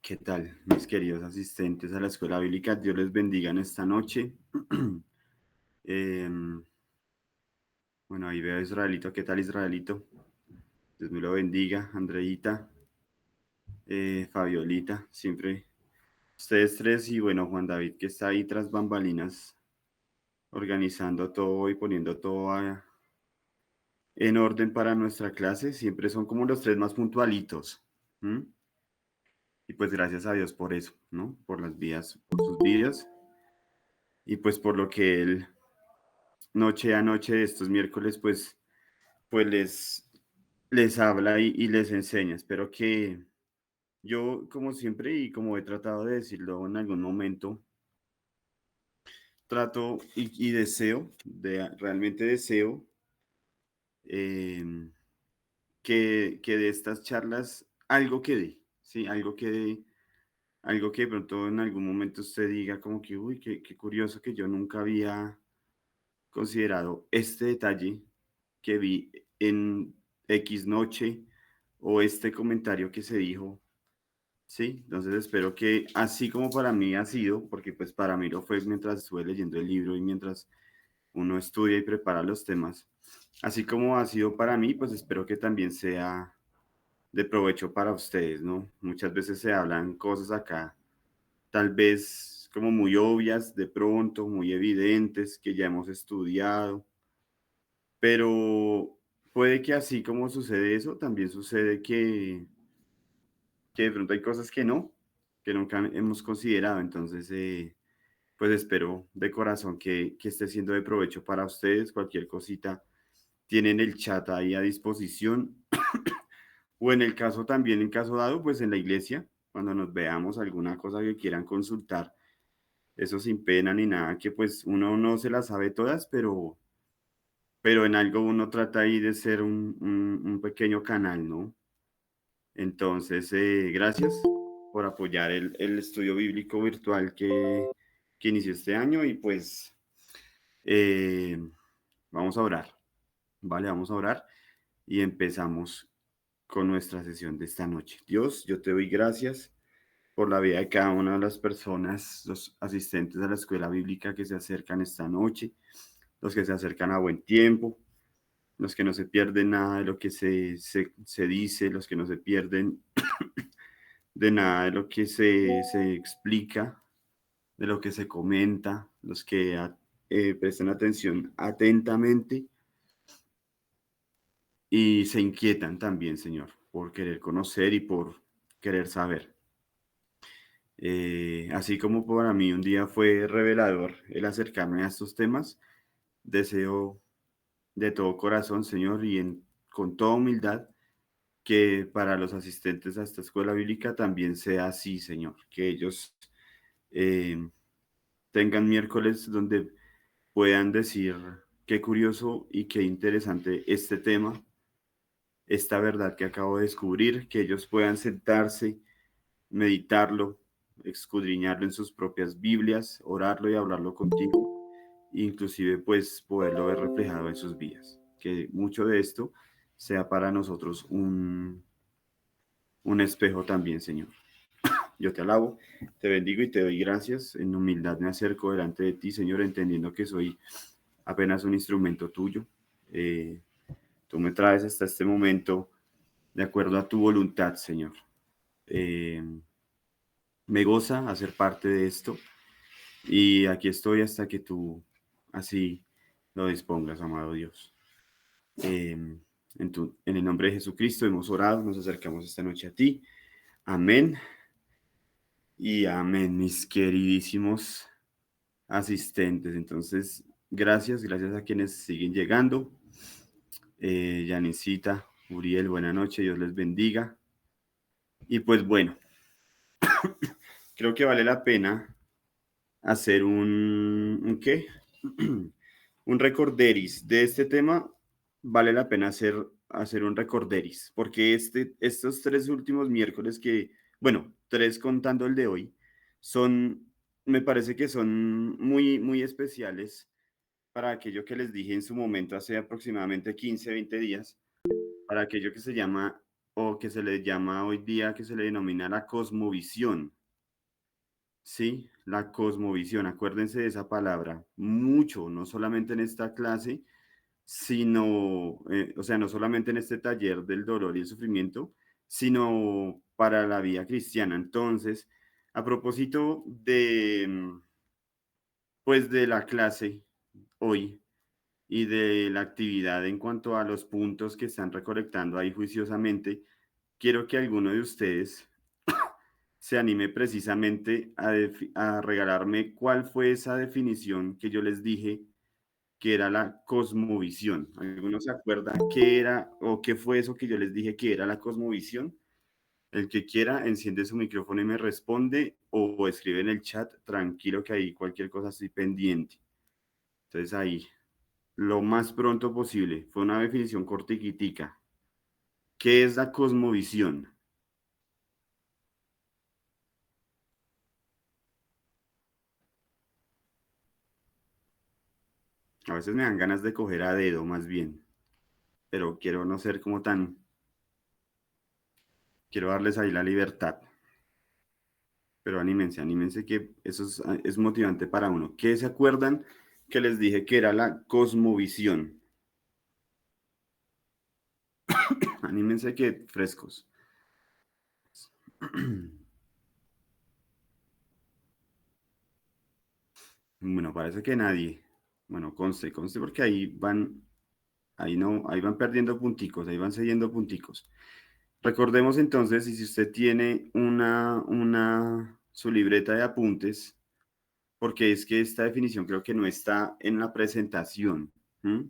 ¿Qué tal, mis queridos asistentes a la escuela bíblica? Dios les bendiga en esta noche. Em, bueno, ahí veo a Israelito. ¿Qué tal, Israelito? Dios me lo bendiga. Andreita, Fabiolita, siempre ustedes tres y bueno, Juan David, que está ahí tras bambalinas, organizando todo y poniendo todo en orden para nuestra clase. Siempre son como los tres más puntualitos. ¿M? Y pues gracias a Dios por eso, ¿no? Por las vías, por sus vidas y pues por lo que Él noche a noche de estos miércoles, pues les habla y les enseña. Espero que yo, como siempre y como he tratado de decirlo en algún momento, trato y deseo, realmente deseo eh, que de estas charlas algo quede, ¿sí? Algo que de pronto en algún momento usted diga como que, uy, qué curioso que yo nunca había considerado este detalle que vi en X noche o este comentario que se dijo, ¿sí? Entonces espero que así como para mí ha sido, porque pues para mí lo fue mientras estuve leyendo el libro y mientras uno estudia y prepara los temas, así como ha sido para mí, pues espero que también sea de provecho para ustedes, ¿no? Muchas veces se hablan cosas acá, tal vez como muy obvias, de pronto, muy evidentes, que ya hemos estudiado, pero puede que así como sucede eso, también sucede que de pronto hay cosas que nunca hemos considerado. Entonces, pues espero de corazón que esté siendo de provecho para ustedes. Cualquier cosita, tienen el chat ahí a disposición. O en el caso también, en caso dado, pues en la iglesia, cuando nos veamos alguna cosa que quieran consultar, eso sin pena ni nada, que pues uno no se las sabe todas, pero en algo uno trata ahí de ser un pequeño canal, ¿no? Entonces, gracias por apoyar el estudio bíblico virtual que inició este año y pues eh, vamos a orar, ¿vale? Vamos a orar y empezamos con nuestra sesión de esta noche. Dios, yo te doy gracias por la vida de cada una de las personas, los asistentes a la escuela bíblica que se acercan esta noche, los que se acercan a buen tiempo, los que no se pierden nada de lo que se dice, los que no se pierden de nada de lo que se explica, de lo que se comenta, los que prestan atención atentamente y se inquietan también, Señor, por querer conocer y por querer saber. Así como para mí un día fue revelador el acercarme a estos temas, deseo de todo corazón, Señor, con toda humildad, que para los asistentes a esta escuela bíblica también sea así, Señor, que ellos eh, tengan miércoles donde puedan decir qué curioso y qué interesante este tema, esta verdad que acabo de descubrir, que ellos puedan sentarse, meditarlo, escudriñarlo en sus propias Biblias, orarlo y hablarlo contigo, e inclusive pues poderlo ver reflejado en sus vidas. Que mucho de esto sea para nosotros un espejo también, Señor. Yo te alabo, te bendigo y te doy gracias. En humildad me acerco delante de ti, Señor, entendiendo que soy apenas un instrumento tuyo. Eh, Tú me traes hasta este momento de acuerdo a tu voluntad, Señor. Eh, Me goza hacer parte de esto y aquí estoy hasta que tú así lo dispongas, amado Dios. Eh, en el nombre de Jesucristo hemos orado, nos acercamos esta noche a ti. Amén y amén, mis queridísimos asistentes. Entonces, gracias a quienes siguen llegando. Yanisita, Uriel, buena noche, Dios les bendiga. Y pues bueno, creo que vale la pena hacer ¿un qué? Un recorderis de este tema. Vale la pena hacer un recorderis, porque estos tres últimos miércoles bueno, tres contando el de hoy, me parece que son muy especiales para aquello que les dije en su momento hace aproximadamente 15, 20 días, para aquello que se llama o que se le llama hoy día, que se le denomina la cosmovisión. Sí, la cosmovisión, acuérdense de esa palabra, mucho, no solamente en esta clase, sino, o sea, no solamente en este taller del dolor y el sufrimiento, sino para la vida cristiana. Entonces, a propósito de, pues, de la clase hoy y de la actividad en cuanto a los puntos que están recolectando ahí juiciosamente, quiero que alguno de ustedes se anime precisamente a regalarme cuál fue esa definición que yo les dije que era la cosmovisión. ¿Alguno se acuerda qué era o qué fue eso que yo les dije que era la cosmovisión? El que quiera, enciende su micrófono y me responde o escribe en el chat, tranquilo que ahí cualquier cosa estoy pendiente. Entonces ahí, lo más pronto posible. Fue una definición cortiquitica. ¿Qué es la cosmovisión? A veces me dan ganas de coger a dedo más bien, pero quiero no ser como tan, quiero darles ahí la libertad. Pero anímense, anímense que eso es motivante para uno. ¿Qué se acuerdan que les dije que era la cosmovisión? Anímense que frescos. Bueno, parece que nadie. Bueno, conste, conste porque ahí van, ahí no, ahí van perdiendo punticos, ahí van cediendo punticos. Recordemos entonces, y si usted tiene su libreta de apuntes, porque es que esta definición creo que no está en la presentación. ¿Mm?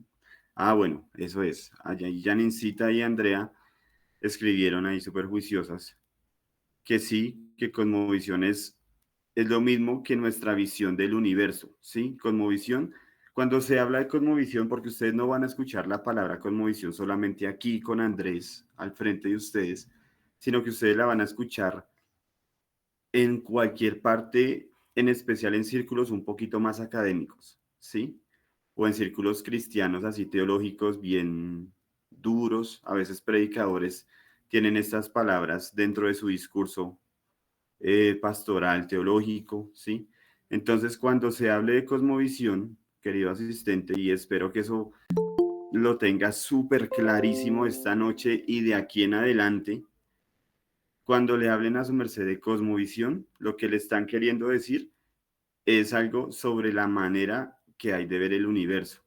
Ah, bueno, eso es. Allá Janincita y Andrea escribieron ahí súper juiciosas que sí, que cosmovisión es lo mismo que nuestra visión del universo, ¿sí? Cosmovisión. Cuando se habla de cosmovisión, porque ustedes no van a escuchar la palabra cosmovisión solamente aquí con Andrés al frente de ustedes, sino que ustedes la van a escuchar en cualquier parte, en especial en círculos un poquito más académicos, ¿sí? O en círculos cristianos así teológicos bien duros, a veces predicadores tienen estas palabras dentro de su discurso pastoral, teológico, ¿sí? Entonces, cuando se hable de cosmovisión, querido asistente, y espero que eso lo tenga súper clarísimo esta noche y de aquí en adelante, cuando le hablen a su merced de cosmovisión, lo que le están queriendo decir es algo sobre la manera que hay de ver el universo,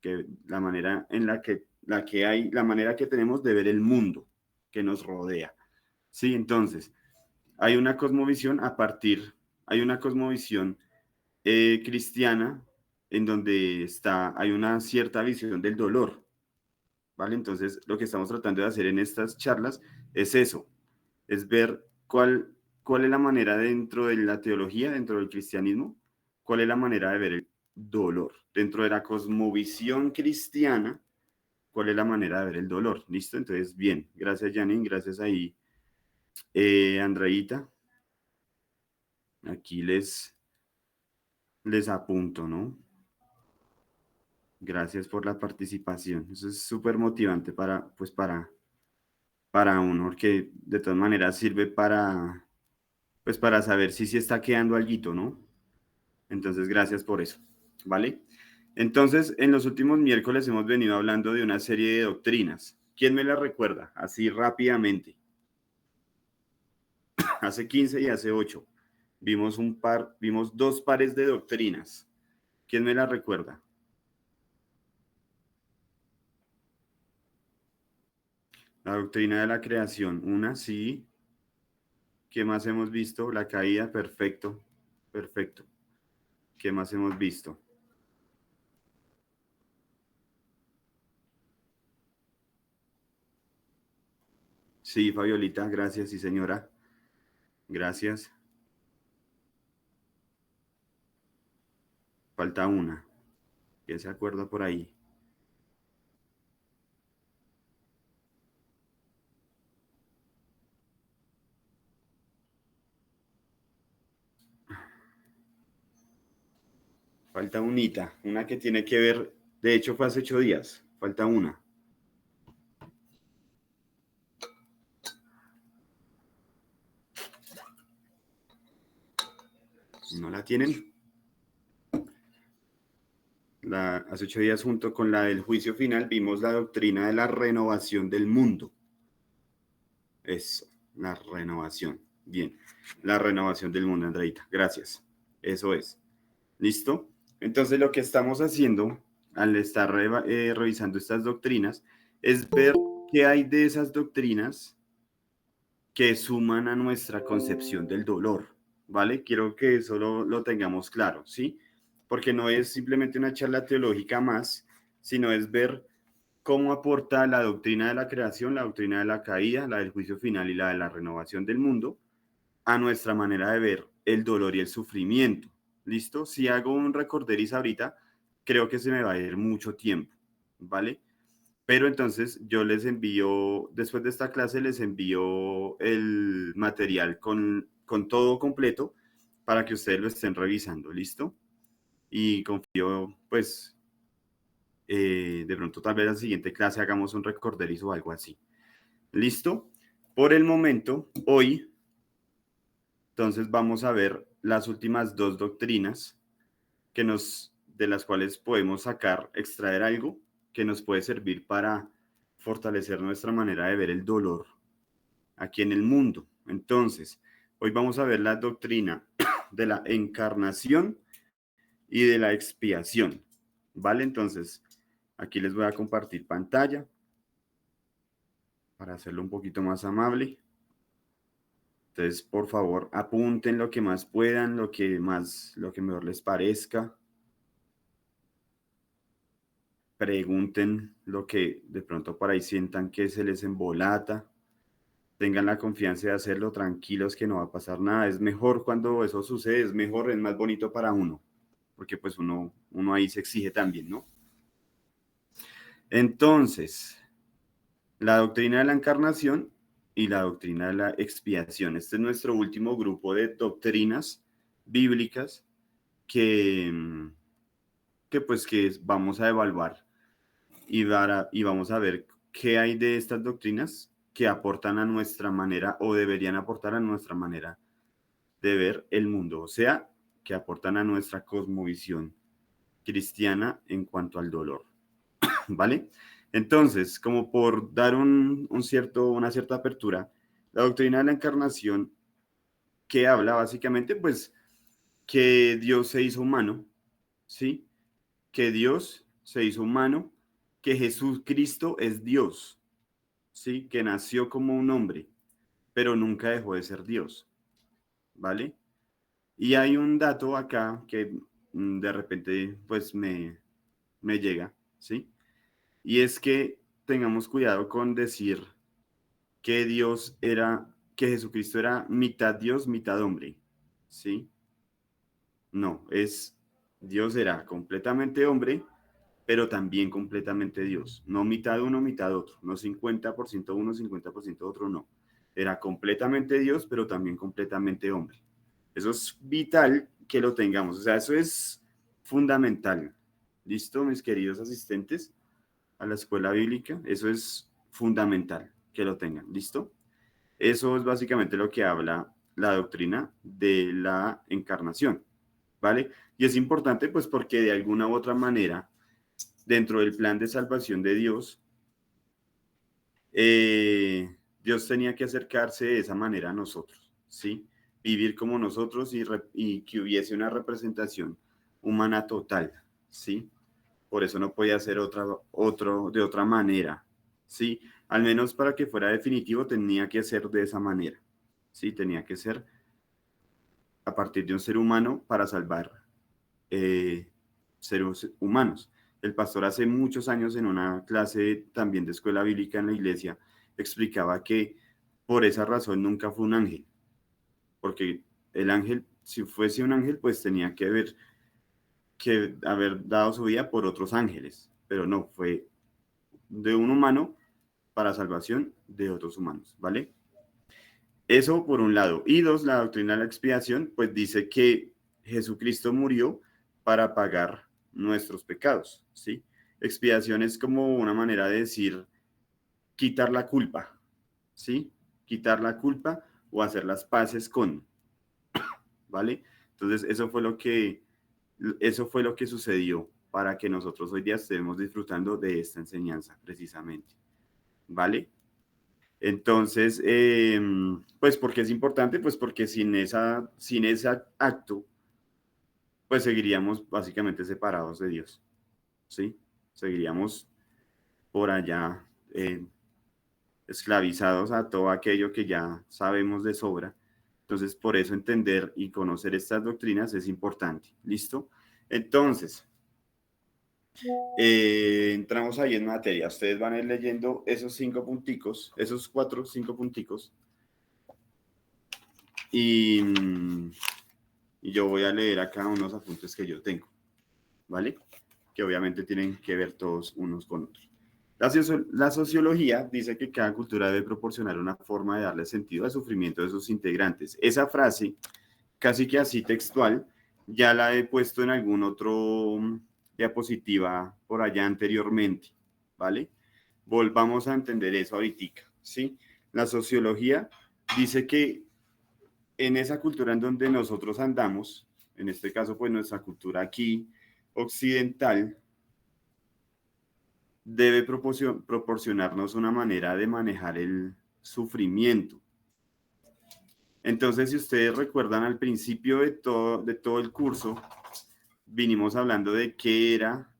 que la manera en la manera que tenemos de ver el mundo que nos rodea. Sí, entonces, hay una cosmovisión hay una cosmovisión cristiana en donde hay una cierta visión del dolor, ¿vale? Entonces, lo que estamos tratando de hacer en estas charlas es eso, es ver cuál es la manera dentro de la teología, dentro del cristianismo, cuál es la manera de ver el dolor. Dentro de la cosmovisión cristiana, cuál es la manera de ver el dolor. ¿Listo? Entonces, bien, gracias Janine, gracias ahí, Andreita. Aquí les apunto, ¿no? Gracias por la participación. Eso es súper motivante pues para uno, porque de todas maneras sirve pues para saber si se está quedando alguito, ¿no? Entonces, gracias por eso, ¿vale? Entonces, en los últimos miércoles hemos venido hablando de una serie de doctrinas. ¿Quién me la recuerda? Así rápidamente. Hace 15 y hace 8. Vimos dos pares de doctrinas. ¿Quién me la recuerda? La doctrina de la creación. Una, sí. ¿Qué más hemos visto? La caída, perfecto. Perfecto. ¿Qué más hemos visto? Sí, Fabiolita, gracias, sí, señora. Gracias. Falta una. ¿Quién se acuerda por ahí? Falta una que tiene que ver, de hecho fue hace 8 días. Falta una. ¿No la tienen? Hace 8 días, junto con la del juicio final, vimos la doctrina de la renovación del mundo. Eso, la renovación. Bien, la renovación del mundo, Andreita. Gracias. Eso es. ¿Listo? Entonces, lo que estamos haciendo al estar revisando estas doctrinas es ver qué hay de esas doctrinas que suman a nuestra concepción del dolor, ¿vale? Quiero que eso lo tengamos claro, ¿sí? Porque no es simplemente una charla teológica más, sino es ver cómo aporta la doctrina de la creación, la doctrina de la caída, la del juicio final y la de la renovación del mundo a nuestra manera de ver el dolor y el sufrimiento. ¿Listo? Si hago un recorderis ahorita, creo que se me va a ir mucho tiempo, ¿vale? Pero entonces yo les envío, después de esta clase, les envío el material con todo completo para que ustedes lo estén revisando, ¿listo? Y confío, pues, de pronto tal vez en la siguiente clase hagamos un recorderis o algo así. ¿Listo? Por el momento, hoy, entonces vamos a ver las últimas dos doctrinas de las cuales podemos extraer algo que nos puede servir para fortalecer nuestra manera de ver el dolor aquí en el mundo. Entonces, hoy vamos a ver la doctrina de la encarnación y de la expiación, ¿vale? Entonces, aquí les voy a compartir pantalla para hacerlo un poquito más amable. Entonces, por favor, apunten lo que más puedan, lo que mejor les parezca. Pregunten lo que de pronto por ahí sientan que se les embolata. Tengan la confianza de hacerlo, tranquilos que no va a pasar nada. Es mejor cuando eso sucede, es mejor, es más bonito para uno, porque pues uno ahí se exige también, ¿no? Entonces, la doctrina de la encarnación y la doctrina de la expiación. Este es nuestro último grupo de doctrinas bíblicas que vamos a evaluar y vamos a ver qué hay de estas doctrinas que aportan a nuestra manera o deberían aportar a nuestra manera de ver el mundo, o sea, que aportan a nuestra cosmovisión cristiana en cuanto al dolor, ¿vale? Entonces, como por dar una cierta apertura, la doctrina de la encarnación que habla básicamente, pues, que Dios se hizo humano, ¿sí? Que Dios se hizo humano, que Jesucristo es Dios, ¿sí? Que nació como un hombre, pero nunca dejó de ser Dios, ¿vale? Y hay un dato acá que de repente pues me llega, ¿sí? Y es que tengamos cuidado con decir que que Jesucristo era mitad Dios, mitad hombre, ¿sí? No, Dios era completamente hombre, pero también completamente Dios. No mitad uno, mitad otro. No 50% uno, 50% otro, no. Era completamente Dios, pero también completamente hombre. Eso es vital que lo tengamos. O sea, eso es fundamental. ¿Listo, mis queridos asistentes a la escuela bíblica? Eso es fundamental que lo tengan. ¿Listo? Eso es básicamente lo que habla la doctrina de la encarnación. ¿Vale? Y es importante pues porque de alguna u otra manera dentro del plan de salvación de Dios, Dios tenía que acercarse de esa manera a nosotros, ¿sí? Vivir como nosotros y que hubiese una representación humana total, ¿sí? Por eso no podía ser de otra manera, ¿sí? Al menos para que fuera definitivo tenía que ser de esa manera, ¿sí? Tenía que ser a partir de un ser humano para salvar seres humanos. El pastor hace muchos años en una clase también de escuela bíblica en la iglesia explicaba que por esa razón nunca fue un ángel, porque el ángel, si fuese un ángel, pues tenía que haber dado su vida por otros ángeles, pero no, fue de un humano para salvación de otros humanos, ¿vale? Eso por un lado. Y dos, la doctrina de la expiación, pues dice que Jesucristo murió para pagar nuestros pecados, ¿sí? Expiación es como una manera de decir quitar la culpa, ¿sí? Quitar la culpa o hacer las paces con, ¿vale? Entonces, eso fue lo que sucedió para que nosotros hoy día estemos disfrutando de esta enseñanza, precisamente. ¿Vale? Entonces, pues, ¿por qué es importante? Pues porque sin ese acto, pues seguiríamos básicamente separados de Dios, ¿sí? Seguiríamos por allá esclavizados a todo aquello que ya sabemos de sobra. Entonces, por eso entender y conocer estas doctrinas es importante. ¿Listo? Entonces, entramos ahí en materia. Ustedes van a ir leyendo esos 5 punticos, esos 4, 5 punticos. Y yo voy a leer acá unos apuntes que yo tengo, ¿vale? Que obviamente tienen que ver todos unos con otros. La sociología dice que cada cultura debe proporcionar una forma de darle sentido al sufrimiento de sus integrantes. Esa frase, casi que así textual, ya la he puesto en algún otro diapositiva por allá anteriormente, ¿vale? Volvamos a entender eso ahorita, ¿sí? La sociología dice que en esa cultura en donde nosotros andamos, en este caso, pues nuestra cultura aquí occidental, debe proporcionarnos una manera de manejar el sufrimiento. Entonces, si ustedes recuerdan al principio de todo el curso, vinimos hablando de qué era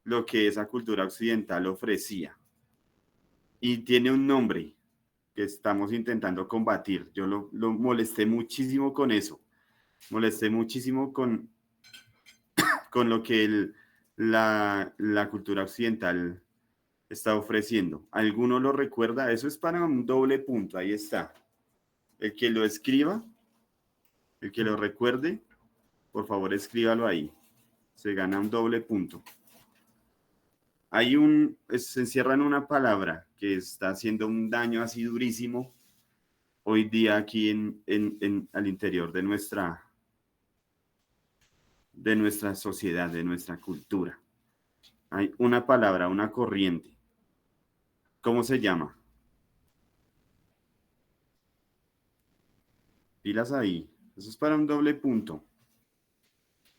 lo que esa cultura occidental ofrecía. Y tiene un nombre que estamos intentando combatir. Yo lo molesté muchísimo con eso. Molesté muchísimo con lo que la cultura occidental está ofreciendo. ¿Alguno lo recuerda? Eso es para un doble punto, ahí está. El que lo escriba, el que lo recuerde, por favor escríbalo ahí. Se gana un doble punto. Se encierra en una palabra que está haciendo un daño así durísimo hoy día aquí al interior de nuestra sociedad, de nuestra cultura. Hay una palabra, una corriente. ¿Cómo se llama? Pilas ahí. Eso es para un doble punto.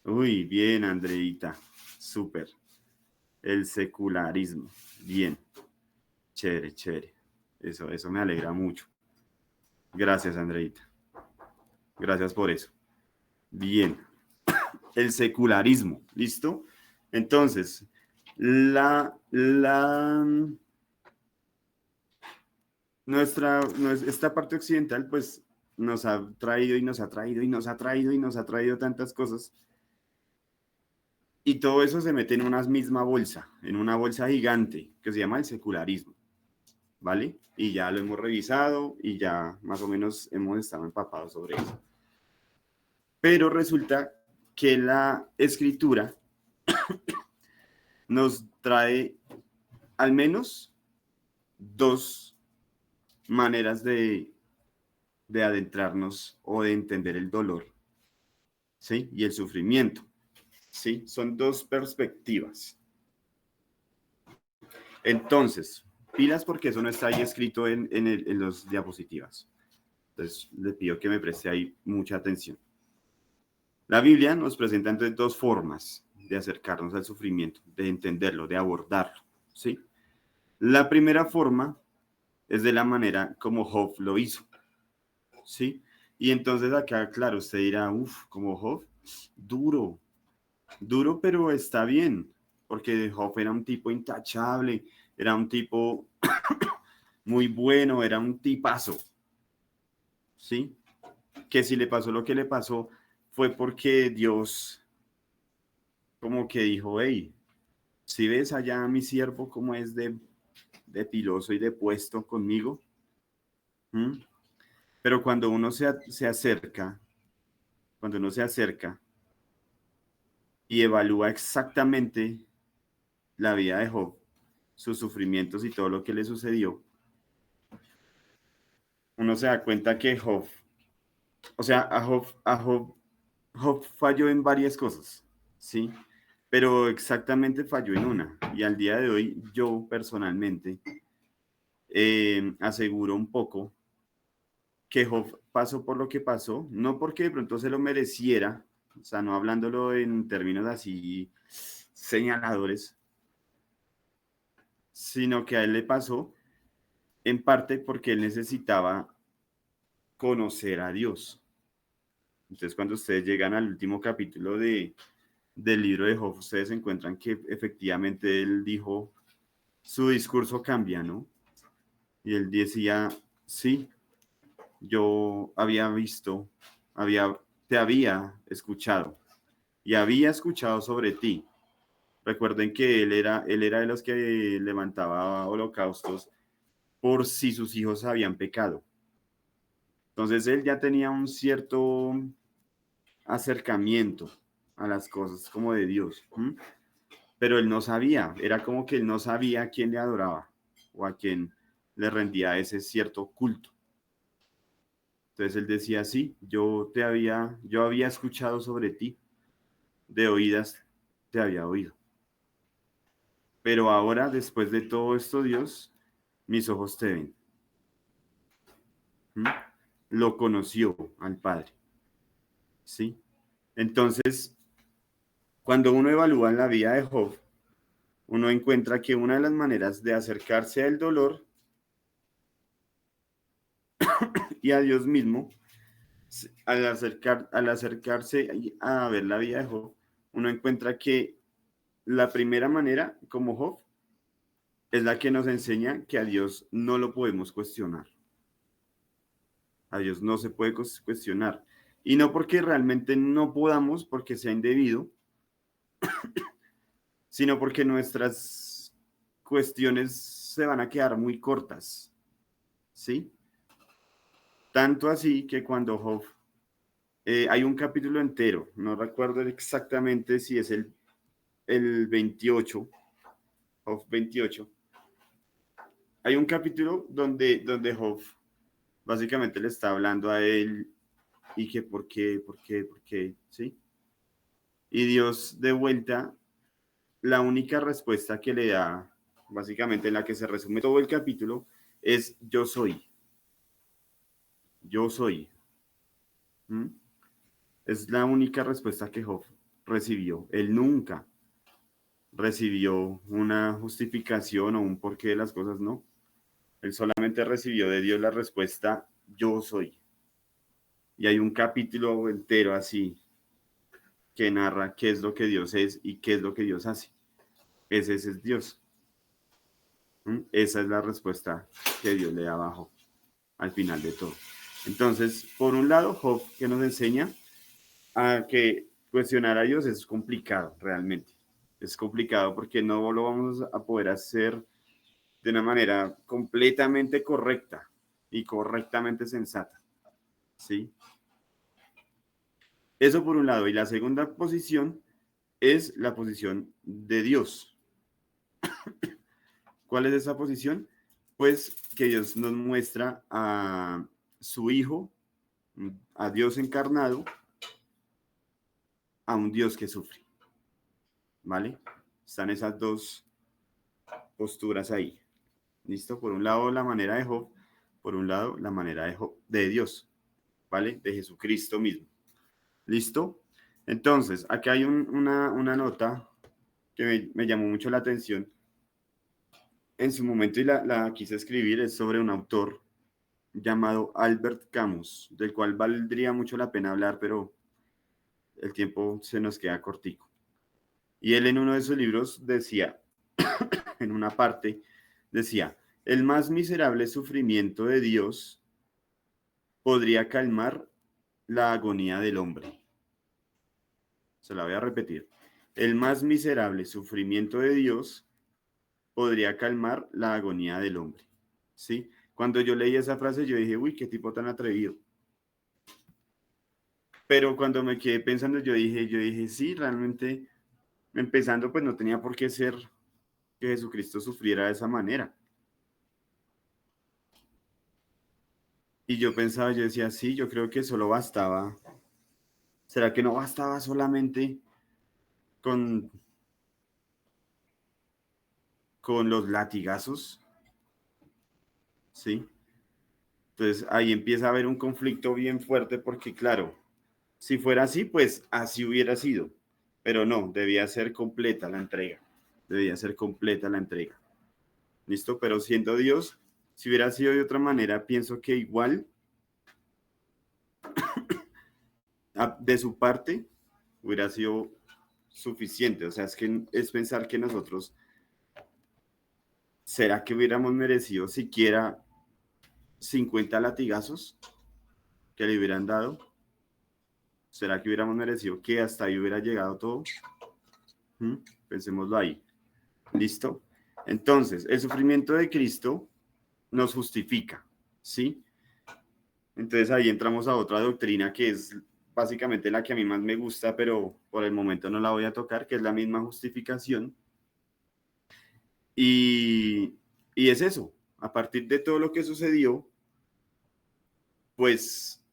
Uy, bien, Andreita. Súper. El secularismo. Bien. Chévere, chévere. Eso me alegra mucho. Gracias, Andreita. Gracias por eso. Bien. El secularismo. ¿Listo? Entonces, esta parte occidental, pues, nos ha traído y nos ha traído y nos ha traído y nos ha traído tantas cosas. Y todo eso se mete en una misma bolsa, en una bolsa gigante que se llama el secularismo, ¿vale? Y ya lo hemos revisado y ya más o menos hemos estado empapados sobre eso. Pero resulta que la escritura nos trae al menos dos maneras de adentrarnos o de entender el dolor, ¿sí? Y el sufrimiento, ¿sí? Son dos perspectivas. Entonces, pilas porque eso no está ahí escrito en los diapositivas. Entonces, le pido que me preste ahí mucha atención. La Biblia nos presenta entonces dos formas de acercarnos al sufrimiento, de entenderlo, de abordarlo, ¿sí? La primera forma es de la manera como Job lo hizo, ¿sí? Y entonces acá, claro, usted dirá, como Job, duro, pero está bien, porque Job era un tipo intachable, era un tipo muy bueno, era un tipazo, ¿sí? Que si le pasó lo que le pasó fue porque Dios como que dijo, hey, si ves allá a mi siervo como es de piloso y de puesto conmigo, ¿Mm? Pero cuando uno se acerca, y evalúa exactamente la vida de Job, sus sufrimientos y todo lo que le sucedió, uno se da cuenta que Job, o sea, Job falló en varias cosas, ¿sí? Pero exactamente falló en una. Y al día de hoy, yo personalmente aseguro un poco que Job pasó por lo que pasó, no porque de pronto se lo mereciera, o sea, no hablándolo en términos así señaladores, sino que a él le pasó en parte porque él necesitaba conocer a Dios. Entonces, cuando ustedes llegan al último capítulo del libro de Job, ustedes encuentran que efectivamente él dijo, su discurso cambia, ¿no? Y él decía, sí, yo había visto, te había escuchado y había escuchado sobre ti. Recuerden que él era de los que levantaba holocaustos por si sus hijos habían pecado. Entonces él ya tenía un cierto acercamiento a las cosas como de Dios, ¿m? Pero él no sabía, era como que él no sabía a quién le adoraba o a quién le rendía ese cierto culto. Entonces él decía, sí, yo había escuchado sobre ti, de oídas te había oído. Pero ahora, después de todo esto, Dios, mis ojos te ven. ¿Mm? Lo conoció al Padre, ¿sí? Entonces, cuando uno evalúa la vida de Job, uno encuentra que una de las maneras de acercarse al dolor y a Dios mismo, al acercarse a ver la vida de Job, uno encuentra que la primera manera, como Job, es la que nos enseña que a Dios no lo podemos cuestionar. A Dios no se puede cuestionar. Y no porque realmente no podamos, porque sea indebido, sino porque nuestras cuestiones se van a quedar muy cortas. ¿Sí? Tanto así que cuando Job, hay un capítulo entero, no recuerdo exactamente si es el 28, Job 28. Hay un capítulo donde Job básicamente le está hablando a él y que por qué, ¿sí? Y Dios de vuelta, la única respuesta que le da, básicamente en la que se resume todo el capítulo, es yo soy, yo soy. ¿Mm? Es la única respuesta que Job recibió. Él nunca recibió una justificación o un porqué de las cosas, no. Él solamente recibió de Dios la respuesta yo soy. Y hay un capítulo entero así que narra qué es lo que Dios es y qué es lo que Dios hace. Ese es Dios. ¿Mm? Esa es la respuesta que Dios le da abajo al final de todo. Entonces, por un lado, Job que nos enseña a que cuestionar a Dios es complicado realmente. Es complicado porque no lo vamos a poder hacer de una manera completamente correcta y correctamente sensata. ¿Sí? Eso por un lado. Y la segunda posición es la posición de Dios. ¿Cuál es esa posición? Pues que Dios nos muestra a su Hijo, a Dios encarnado, a un Dios que sufre. ¿Vale? Están esas dos posturas ahí. ¿Listo? Por un lado la manera de Job, por un lado la manera de Dios, ¿vale? De Jesucristo mismo. ¿Listo? Entonces, aquí hay una nota que me llamó mucho la atención en su momento y la quise escribir, es sobre un autor llamado Albert Camus, del cual valdría mucho la pena hablar, pero el tiempo se nos queda cortico. Y él en uno de sus libros decía, en una parte, decía, el más miserable sufrimiento de Dios podría calmar la agonía del hombre. Se la voy a repetir. El más miserable sufrimiento de Dios podría calmar la agonía del hombre. ¿Sí? Cuando yo leí esa frase, yo dije, uy, qué tipo tan atrevido. Pero cuando me quedé pensando, yo dije, sí, realmente, empezando, pues no tenía por qué ser que Jesucristo sufriera de esa manera. Y yo pensaba, yo decía, sí, yo creo que solo bastaba. ¿Será que no bastaba solamente con, con los latigazos? Sí. Entonces ahí empieza a haber un conflicto bien fuerte porque, claro, si fuera así, pues así hubiera sido. Pero no, debía ser completa la entrega. Debía ser completa la entrega. ¿Listo? Pero siendo Dios, si hubiera sido de otra manera, pienso que igual de su parte hubiera sido suficiente. O sea, es pensar que nosotros, ¿será que hubiéramos merecido siquiera 50 latigazos que le hubieran dado? ¿Será que hubiéramos merecido que hasta ahí hubiera llegado todo? Pensémoslo ahí. ¿Listo? Entonces, el sufrimiento de Cristo nos justifica, ¿sí? Entonces ahí entramos a otra doctrina que es básicamente la que a mí más me gusta, pero por el momento no la voy a tocar, que es la misma justificación. Y, y es eso, a partir de todo lo que sucedió, pues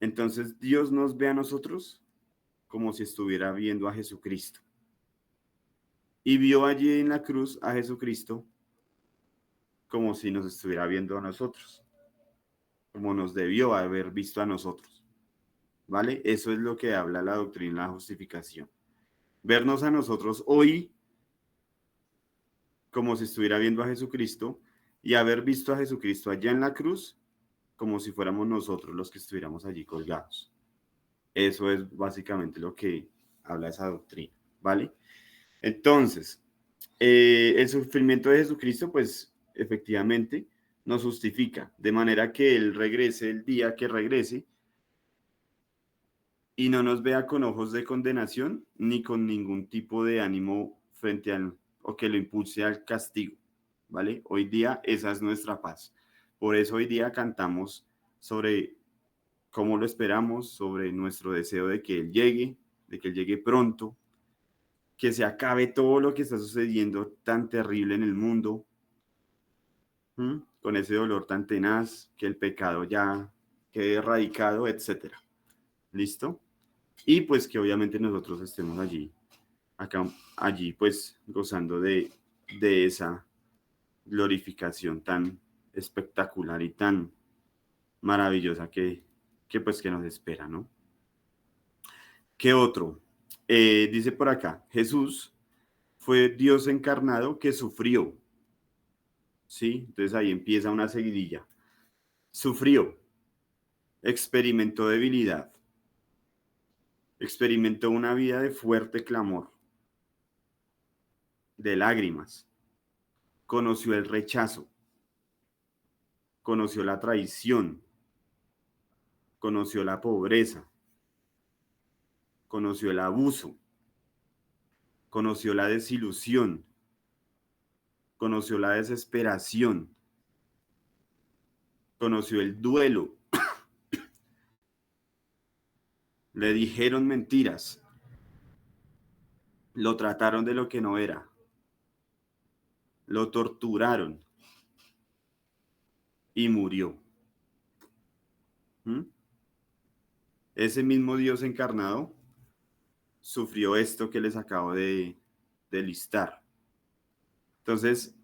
entonces Dios nos ve a nosotros como si estuviera viendo a Jesucristo. Y vio allí en la cruz a Jesucristo como si nos estuviera viendo a nosotros, como nos debió haber visto a nosotros. ¿Vale? Eso es lo que habla la doctrina de la justificación. Vernos a nosotros hoy como si estuviera viendo a Jesucristo y haber visto a Jesucristo allá en la cruz como si fuéramos nosotros los que estuviéramos allí colgados. Eso es básicamente lo que habla esa doctrina, ¿vale? Entonces, el sufrimiento de Jesucristo, pues efectivamente nos justifica, de manera que Él regrese el día que regrese y no nos vea con ojos de condenación ni con ningún tipo de ánimo frente al o que lo impulse al castigo, ¿vale? Hoy día esa es nuestra paz. Por eso hoy día cantamos sobre cómo lo esperamos, sobre nuestro deseo de que Él llegue, de que Él llegue pronto, que se acabe todo lo que está sucediendo tan terrible en el mundo, con ese dolor tan tenaz, que el pecado ya quede erradicado, etcétera. ¿Listo? Y pues que obviamente nosotros estemos allí, acá, allí pues gozando de esa glorificación tan espectacular y tan maravillosa que pues que nos espera, ¿no? ¿Qué otro? Dice por acá, Jesús fue Dios encarnado que sufrió, ¿sí? Entonces ahí empieza una seguidilla. Sufrió, experimentó debilidad, experimentó una vida de fuerte clamor, de lágrimas, conoció el rechazo, conoció la traición, conoció la pobreza, conoció el abuso, conoció la desilusión, conoció la desesperación, conoció el duelo, le dijeron mentiras, lo trataron de lo que no era, lo torturaron y murió. ¿Mm? Ese mismo Dios encarnado sufrió esto que les acabo de listar. Entonces,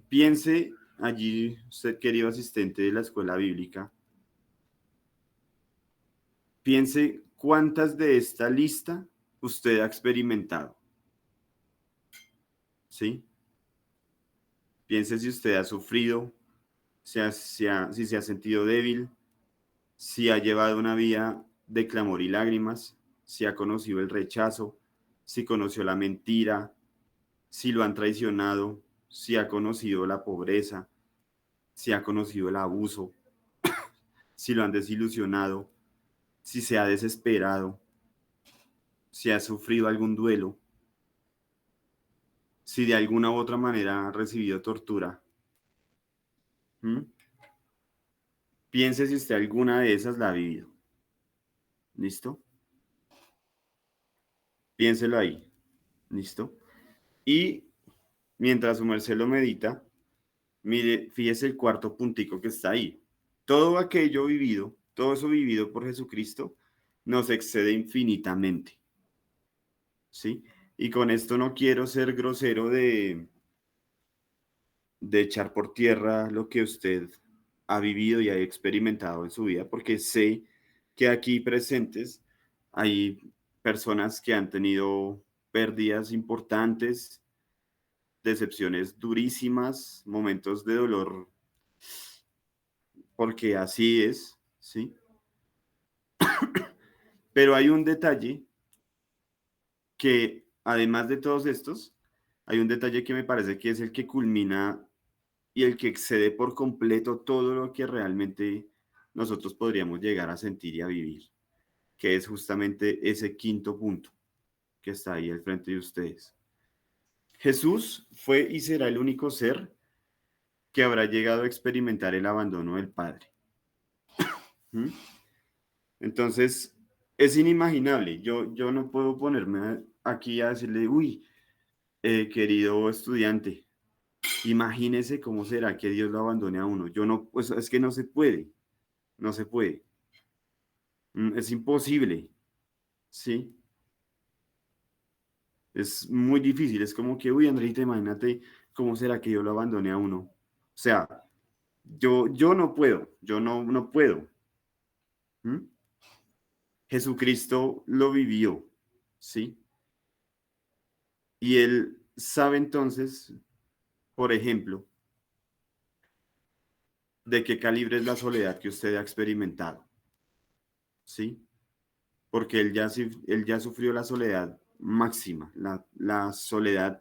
piense allí, usted querido asistente de la escuela bíblica, piense cuántas de esta lista usted ha experimentado, ¿sí? Piense si usted ha sufrido, si se ha sentido débil, si ha llevado una vida de clamor y lágrimas, si ha conocido el rechazo, si conoció la mentira, si lo han traicionado, si ha conocido la pobreza, si ha conocido el abuso, si lo han desilusionado, si se ha desesperado, si ha sufrido algún duelo, si de alguna u otra manera ha recibido tortura. ¿Mm? Piense si usted alguna de esas la ha vivido. ¿Listo? Piénselo ahí. ¿Listo? Y mientras su merced lo medita, mire, fíjese el cuarto puntico que está ahí. Todo aquello vivido, todo eso vivido por Jesucristo, nos excede infinitamente. ¿Sí? Y con esto no quiero ser grosero de echar por tierra lo que usted ha vivido y ha experimentado en su vida, porque sé que aquí presentes hay personas que han tenido pérdidas importantes, decepciones durísimas, momentos de dolor, porque así es, ¿sí? Pero hay un detalle que, además de todos estos, hay un detalle que me parece que es el que culmina y el que excede por completo todo lo que realmente nosotros podríamos llegar a sentir y a vivir, que es justamente ese quinto punto que está ahí al frente de ustedes. Jesús fue y será el único ser que habrá llegado a experimentar el abandono del Padre. ¿Mm? Entonces, es inimaginable. Yo no puedo ponerme aquí a decirle, uy, querido estudiante, imagínese cómo será que Dios lo abandone a uno. Yo no, pues es que no se puede, no se puede. Es imposible, ¿sí? Es muy difícil. Es como que, uy, Andreita, imagínate cómo será que Dios lo abandone a uno. O sea, yo no puedo, no puedo. ¿Mm? Jesucristo lo vivió, ¿sí? Y él sabe entonces, por ejemplo, de qué calibre es la soledad que usted ha experimentado, ¿sí? Porque él ya sufrió la soledad máxima, la soledad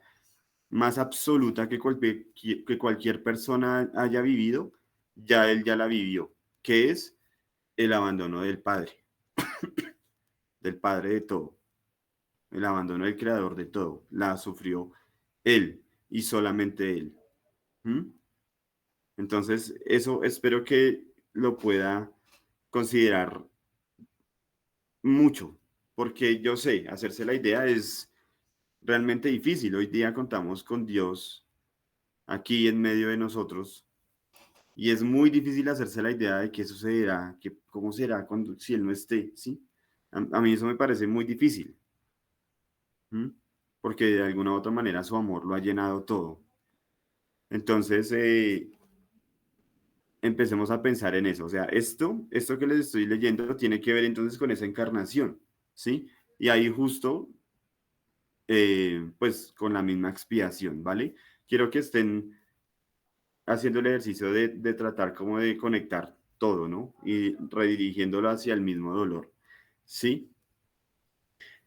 más absoluta que cualquier persona haya vivido, ya él ya la vivió, que es el abandono del padre de todo, el abandono del creador de todo, la sufrió él y solamente él. ¿Mm? Entonces, eso espero que lo pueda considerar mucho, porque yo sé, hacerse la idea es realmente difícil. Hoy día contamos con Dios aquí en medio de nosotros y es muy difícil hacerse la idea de qué sucederá, cómo será cuando, si Él no esté, ¿sí? A mí eso me parece muy difícil, ¿m? Porque de alguna u otra manera su amor lo ha llenado todo. Entonces, empecemos a pensar en eso. O sea, esto que les estoy leyendo tiene que ver entonces con esa encarnación, ¿sí? Y ahí justo, pues, con la misma expiación, ¿vale? Quiero que estén haciendo el ejercicio de tratar como de conectar todo, ¿no? Y redirigiéndolo hacia el mismo dolor, ¿sí?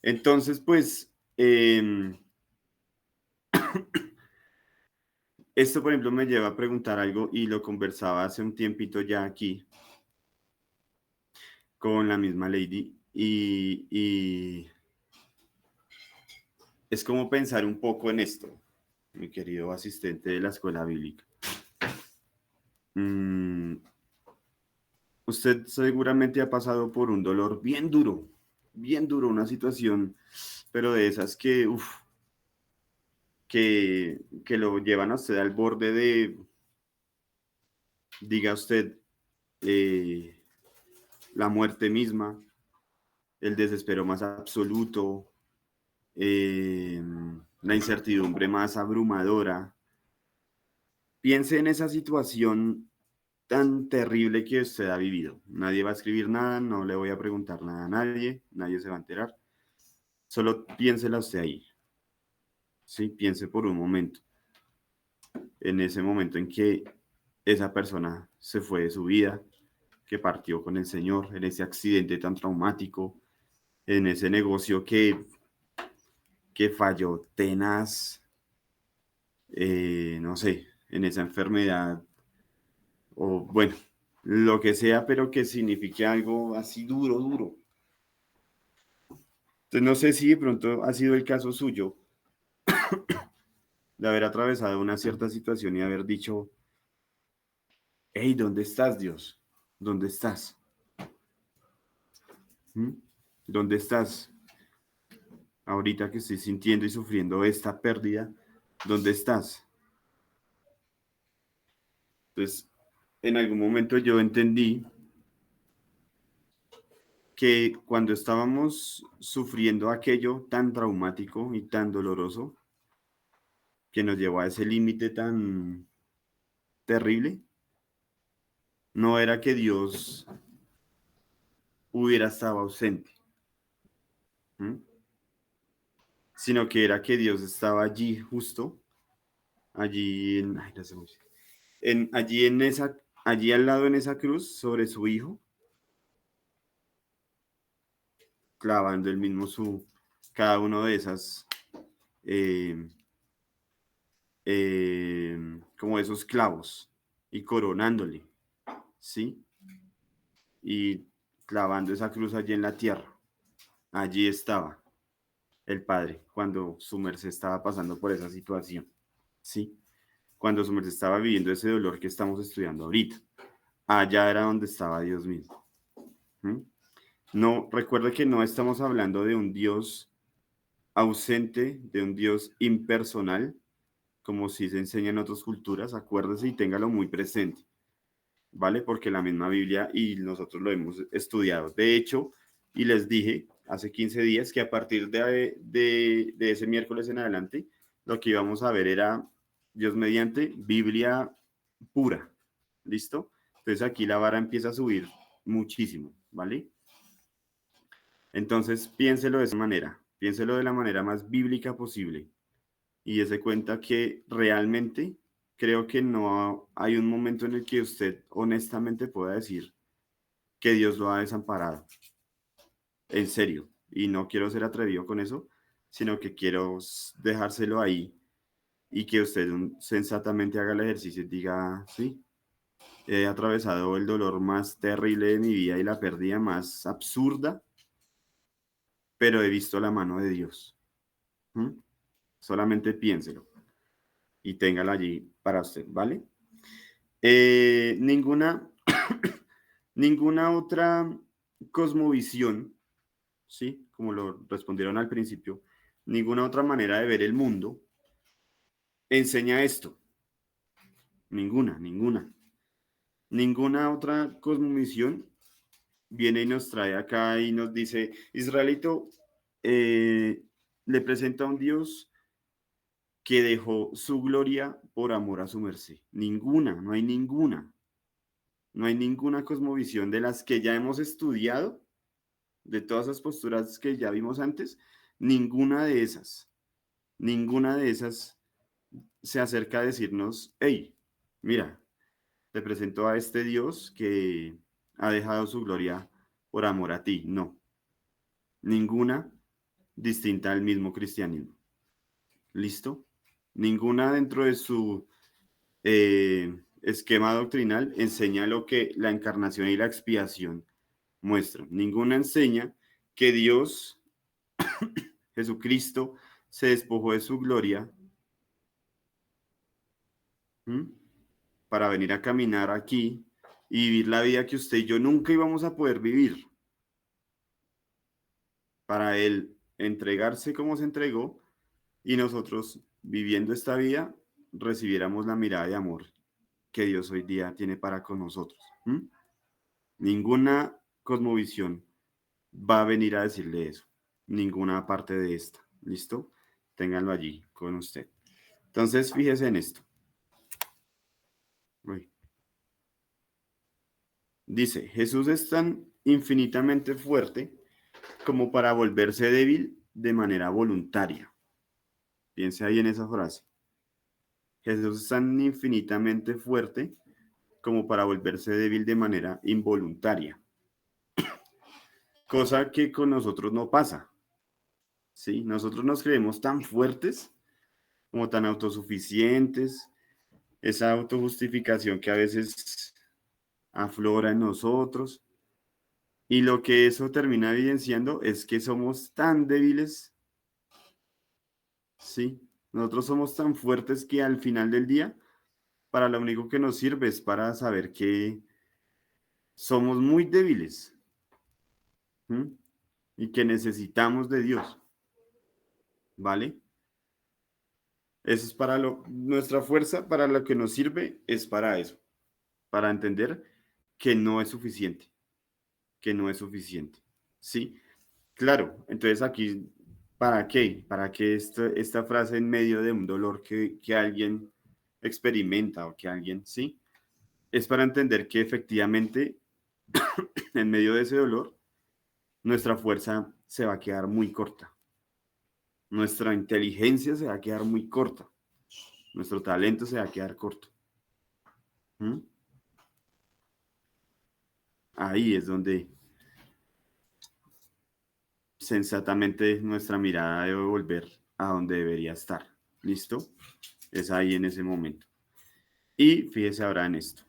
Entonces, pues, esto, por ejemplo, me lleva a preguntar algo y lo conversaba hace un tiempito ya aquí con la misma Lady y es como pensar un poco en esto, mi querido asistente de la escuela bíblica. Mm, usted seguramente ha pasado por un dolor bien duro, una situación, pero de esas que, uf, que lo llevan a usted al borde de, diga usted, eh, la muerte misma, el desespero más absoluto, eh, la incertidumbre más abrumadora. Piense en esa situación tan terrible que usted ha vivido. Nadie va a escribir nada, no le voy a preguntar nada a nadie, nadie se va a enterar. Solo piénsela usted ahí, ¿sí? Piense por un momento, en ese momento en que esa persona se fue de su vida, que partió con el Señor, en ese accidente tan traumático, en ese negocio que falló tenaz, no sé, en esa enfermedad, o bueno, lo que sea, pero que signifique algo así duro. Entonces no sé si de pronto ha sido el caso suyo de haber atravesado una cierta situación y haber dicho, hey, ¿dónde estás, Dios? ¿Dónde estás? ¿Mm? ¿Dónde estás? Ahorita que estoy sintiendo y sufriendo esta pérdida, ¿dónde estás? Entonces, en algún momento yo entendí que cuando estábamos sufriendo aquello tan traumático y tan doloroso, que nos llevó a ese límite tan terrible, no era que Dios hubiera estado ausente, ¿m? Sino que era que Dios estaba allí justo, allí en, ay, no sé, allí en esa, allí al lado en esa cruz sobre su hijo, clavando el mismo cada uno de esas, eh, como esos clavos y coronándole, ¿sí? Y clavando esa cruz allí en la tierra. Allí estaba el Padre cuando su merced estaba pasando por esa situación, ¿sí? Cuando su merced estaba viviendo ese dolor que estamos estudiando ahorita. Allá era donde estaba Dios mismo. ¿Mm? No, recuerde que no estamos hablando de un Dios ausente, de un Dios impersonal, como si se enseña en otras culturas. Acuérdese y téngalo muy presente, ¿vale? Porque la misma Biblia y nosotros lo hemos estudiado. De hecho, y les dije hace 15 días que a partir de ese miércoles en adelante, lo que íbamos a ver era, Dios mediante, Biblia pura. ¿Listo? Entonces aquí la vara empieza a subir muchísimo, ¿vale? Entonces piénselo de esa manera, piénselo de la manera más bíblica posible y dése cuenta que realmente creo que no hay un momento en el que usted honestamente pueda decir que Dios lo ha desamparado. En serio. Y no quiero ser atrevido con eso, sino que quiero dejárselo ahí y que usted sensatamente haga el ejercicio y diga, sí, he atravesado el dolor más terrible de mi vida y la pérdida más absurda, pero he visto la mano de Dios. ¿Mm? Solamente piénselo y téngalo allí para usted, ¿vale? Ninguna, ninguna otra cosmovisión, ¿sí? Como lo respondieron al principio, ninguna otra manera de ver el mundo enseña esto. Ninguna, ninguna. Ninguna otra cosmovisión viene y nos trae acá y nos dice, Israelito, le presenta a un Dios que dejó su gloria por amor a su merced. Ninguna, no hay ninguna. No hay ninguna cosmovisión de las que ya hemos estudiado, de todas esas posturas que ya vimos antes, ninguna de esas se acerca a decirnos, hey, mira, te presento a este Dios que ha dejado su gloria por amor a ti. No, ninguna distinta al mismo cristianismo. ¿Listo? Ninguna dentro de su esquema doctrinal enseña lo que la encarnación y la expiación muestran. Ninguna enseña que Dios, Jesucristo, se despojó de su gloria, ¿m? Para venir a caminar aquí y vivir la vida que usted y yo nunca íbamos a poder vivir. Para Él entregarse como se entregó y nosotros, viviendo esta vida, recibiéramos la mirada de amor que Dios hoy día tiene para con nosotros. ¿M? Ninguna cosmovisión va a venir a decirle eso. Ninguna parte de esta. ¿Listo? Ténganlo allí con usted. Entonces, fíjese en esto. Uy. Dice, Jesús es tan infinitamente fuerte como para volverse débil de manera voluntaria. Piense ahí en esa frase. Jesús es tan infinitamente fuerte como para volverse débil de manera involuntaria. Cosa que con nosotros no pasa. ¿Sí? Nosotros nos creemos tan fuertes, como tan autosuficientes, esa autojustificación que a veces aflora en nosotros. Y lo que eso termina evidenciando es que somos tan débiles, ¿sí? Nosotros somos tan fuertes que al final del día, para lo único que nos sirve es para saber que somos muy débiles, ¿sí? Y que necesitamos de Dios, ¿vale? Eso es para nuestra fuerza, para lo que nos sirve, es para eso, para entender que no es suficiente, que no es suficiente, ¿sí? Claro, entonces aquí, ¿para qué? ¿Para qué esta frase en medio de un dolor que alguien experimenta o que alguien, sí? es para entender que efectivamente en medio de ese dolor, nuestra fuerza se va a quedar muy corta, nuestra inteligencia se va a quedar muy corta, nuestro talento se va a quedar corto. ¿Mm? Ahí es donde sensatamente nuestra mirada debe volver a donde debería estar. ¿Listo? Es ahí en ese momento. Y fíjese ahora en esto.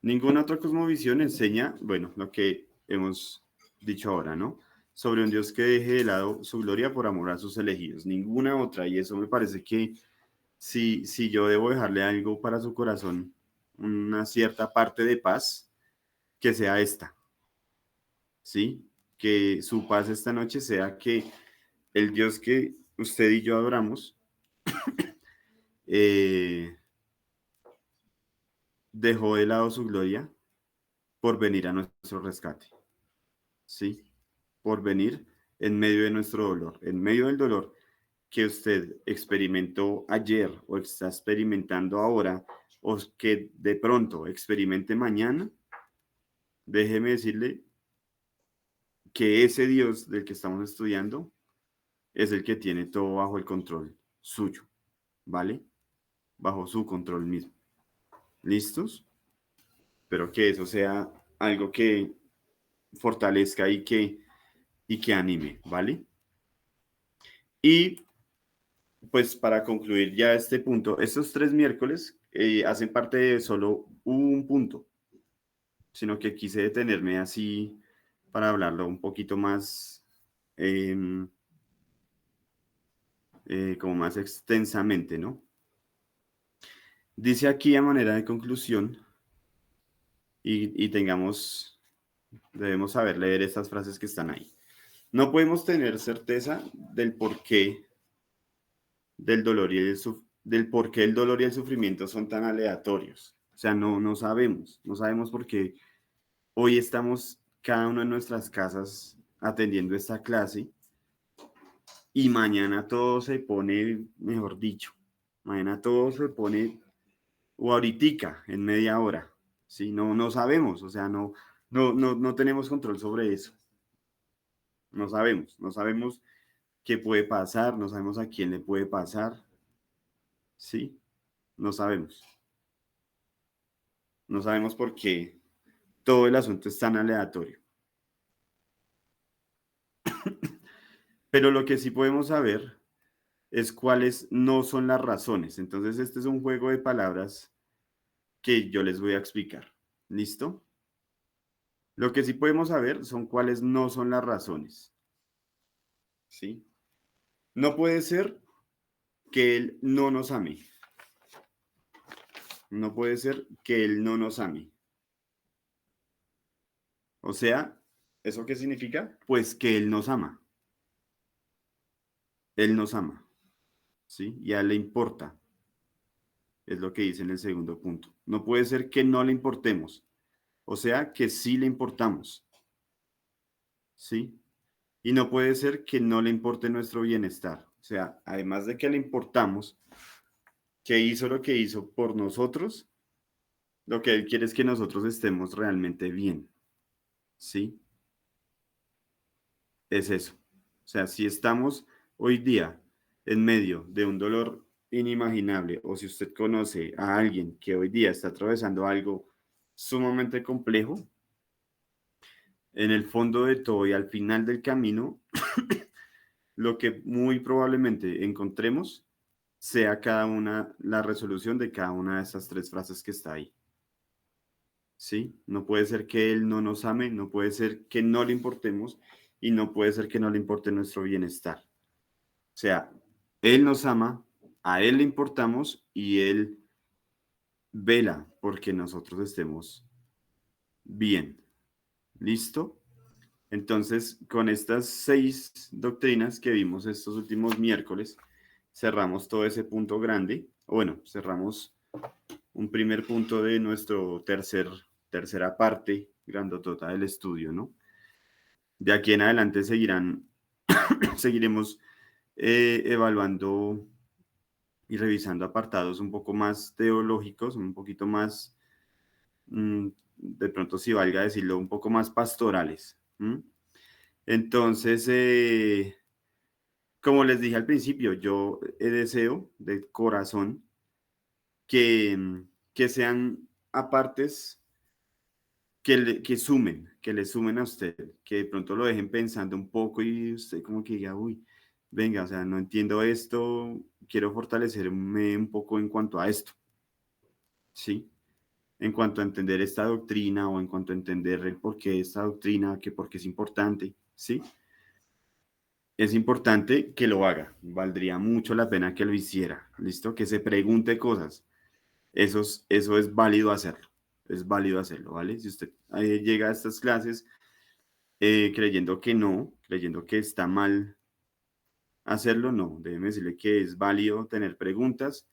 Ninguna otra cosmovisión enseña, bueno, lo que hemos dicho ahora, ¿no? Sobre un Dios que deje de lado su gloria por amor a sus elegidos. Ninguna otra. Y eso me parece que si yo debo dejarle algo para su corazón, una cierta parte de paz, que sea esta, ¿sí? Que su paz esta noche sea que el Dios que usted y yo adoramos eh, dejó de lado su gloria por venir a nuestro rescate, ¿sí? Por venir en medio de nuestro dolor, en medio del dolor que usted experimentó ayer o está experimentando ahora o que de pronto experimente mañana, déjeme decirle que ese Dios del que estamos estudiando es el que tiene todo bajo el control suyo, ¿vale? Bajo su control mismo. ¿Listos? Pero que eso sea algo que fortalezca y que anime, ¿vale? Y pues para concluir ya este punto, estos 3 miércoles hacen parte de solo un punto, sino que quise detenerme así para hablarlo un poquito más, eh, como más extensamente, ¿no? Dice aquí a manera de conclusión, y debemos saber leer estas frases que están ahí. No podemos tener certeza del porqué del dolor y del por qué el dolor y el sufrimiento son tan aleatorios. O sea, no sabemos, no sabemos por qué hoy estamos cada uno en nuestras casas atendiendo esta clase y mañana todo se pone, mejor dicho, mañana todo se pone, o ahoritica, en media hora. ¿Sí? No sabemos, o sea, no tenemos control sobre eso. No sabemos qué puede pasar, no sabemos a quién le puede pasar. ¿Sí? No sabemos. No sabemos por qué todo el asunto es tan aleatorio. Pero lo que sí podemos saber es cuáles no son las razones. Entonces, este es un juego de palabras que yo les voy a explicar. ¿Listo? Lo que sí podemos saber son cuáles no son las razones. ¿Sí? No puede ser que Él no nos ame. No puede ser que Él no nos ame. O sea, ¿eso qué significa? Pues que Él nos ama. Él nos ama. ¿Sí? Y a Él le importa. Es lo que dice en el segundo punto. No puede ser que no le importemos. O sea, que sí le importamos. ¿Sí? Y no puede ser que no le importe nuestro bienestar. O sea, además de que le importamos, que hizo lo que hizo por nosotros, lo que Él quiere es que nosotros estemos realmente bien. ¿Sí? Es eso. O sea, si estamos hoy día en medio de un dolor inimaginable, o si usted conoce a alguien que hoy día está atravesando algo sumamente complejo, en el fondo de todo y al final del camino, lo que muy probablemente encontremos sea cada una, la resolución de cada una de esas 3 frases que está ahí. ¿Sí? No puede ser que Él no nos ame, no puede ser que no le importemos y no puede ser que no le importe nuestro bienestar. O sea, Él nos ama, a Él le importamos y Él vela porque nosotros estemos bien. ¿Listo? Entonces, con estas 6 doctrinas que vimos estos últimos miércoles, cerramos todo ese punto grande. Bueno, cerramos un primer punto de nuestro tercera parte grandotota del estudio, ¿no? De aquí en adelante seguiremos evaluando y revisando apartados un poco más teológicos, un poquito más, de pronto si valga decirlo, un poco más pastorales. Entonces, como les dije al principio, yo deseo de corazón que sean apartes que sumen, que le sumen a usted, que de pronto lo dejen pensando un poco y usted como que diga, uy, venga, o sea, no entiendo esto, quiero fortalecerme un poco en cuanto a esto, ¿sí? En cuanto a entender esta doctrina o en cuanto a entender el por qué esta doctrina, que por qué es importante, ¿sí? Es importante que lo haga, valdría mucho la pena que lo hiciera, ¿listo? Que se pregunte cosas, eso es válido hacerlo, es válido hacerlo, ¿vale? Si usted llega a estas clases creyendo que no, creyendo que está mal hacerlo, no, déjeme decirle que es válido tener preguntas,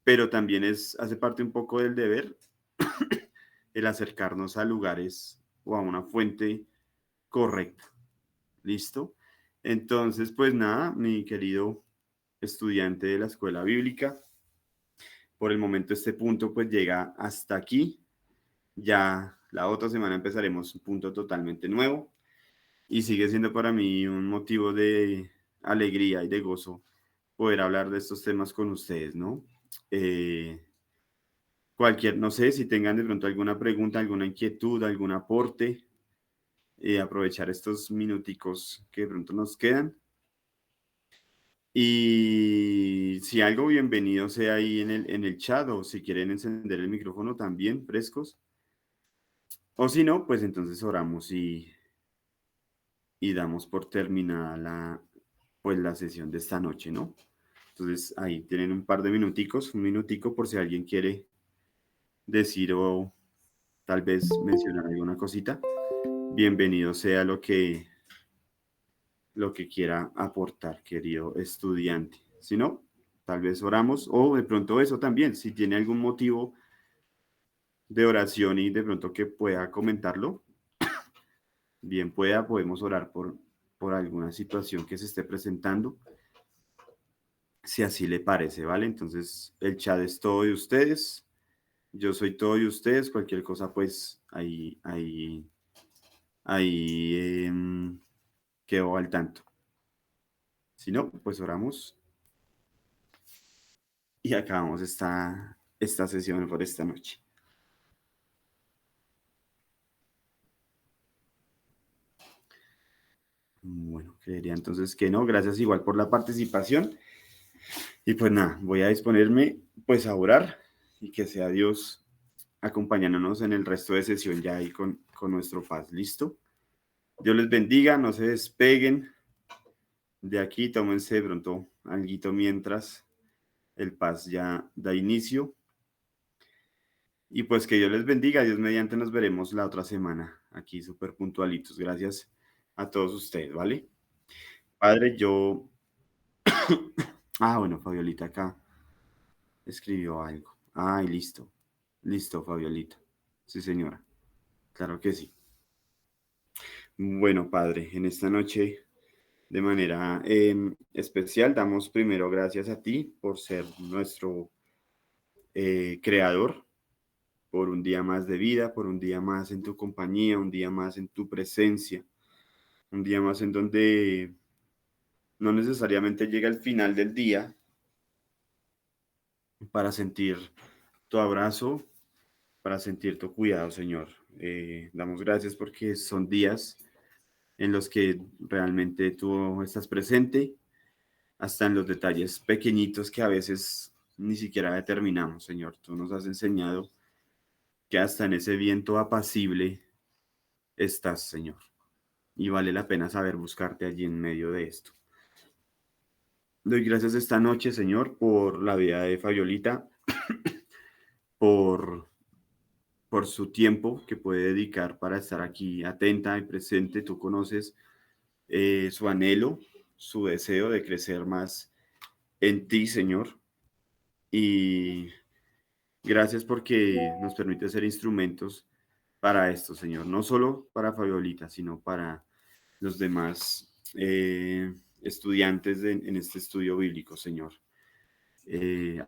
pero también hace parte un poco del deber el acercarnos a lugares o a una fuente correcta, ¿listo? Entonces, pues nada, mi querido estudiante de la escuela bíblica, por el momento este punto pues llega hasta aquí, ya la otra semana empezaremos un punto totalmente nuevo y sigue siendo para mí un motivo de alegría y de gozo poder hablar de estos temas con ustedes, ¿no? Eh, no sé si tengan de pronto alguna pregunta, alguna inquietud, algún aporte, aprovechar estos minuticos que de pronto nos quedan. Y si algo, bienvenido sea ahí en el chat o si quieren encender el micrófono también, frescos. O si no, pues entonces oramos y damos por terminada pues la sesión de esta noche, ¿no? Entonces ahí tienen un par de minuticos, un minutico por si alguien quiere decir o tal vez mencionar alguna cosita. Bienvenido sea lo que quiera aportar, querido estudiante. Si no, tal vez oramos o de pronto eso también, si tiene algún motivo de oración y de pronto que pueda comentarlo, bien pueda, podemos orar por alguna situación que se esté presentando, si así le parece, ¿vale? Entonces, el chat es todo de ustedes, yo soy todo de ustedes, cualquier cosa, pues ahí quedo al tanto. Si no, pues oramos y acabamos esta sesión por esta noche. Bueno, creería entonces que no. Gracias igual por la participación. Y pues nada, voy a disponerme pues a orar y que sea Dios acompañándonos en el resto de sesión ya ahí con nuestro paz. ¿Listo? Dios les bendiga, no se despeguen de aquí, tómense de pronto alguito mientras el paz ya da inicio. Y pues que Dios les bendiga, Dios mediante nos veremos la otra semana, aquí súper puntualitos. Gracias a todos ustedes, ¿vale? Padre, yo... bueno, Fabiolita acá escribió algo. Ay, listo. Listo, Fabiolita. Sí, señora. Claro que sí. Bueno, Padre, en esta noche, de manera especial, damos primero gracias a ti por ser nuestro creador, por un día más de vida, por un día más en tu compañía, un día más en tu presencia, un día más en donde no necesariamente llega el final del día para sentir tu abrazo, para sentir tu cuidado, Señor. Damos gracias porque son días en los que realmente tú estás presente, hasta en los detalles pequeñitos que a veces ni siquiera determinamos, Señor. Tú nos has enseñado que hasta en ese viento apacible estás, Señor. Y vale la pena saber buscarte allí en medio de esto. Doy gracias esta noche, Señor, por la vida de Fabiolita, por, por su tiempo que puede dedicar para estar aquí atenta y presente. Tú conoces su anhelo, su deseo de crecer más en ti, Señor. Y gracias porque nos permite ser instrumentos para esto, Señor. No solo para Fabiolita, sino para los demás estudiantes en este estudio bíblico, Señor.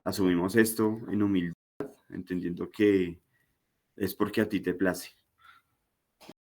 asumimos esto en humildad, entendiendo que es porque a ti te place.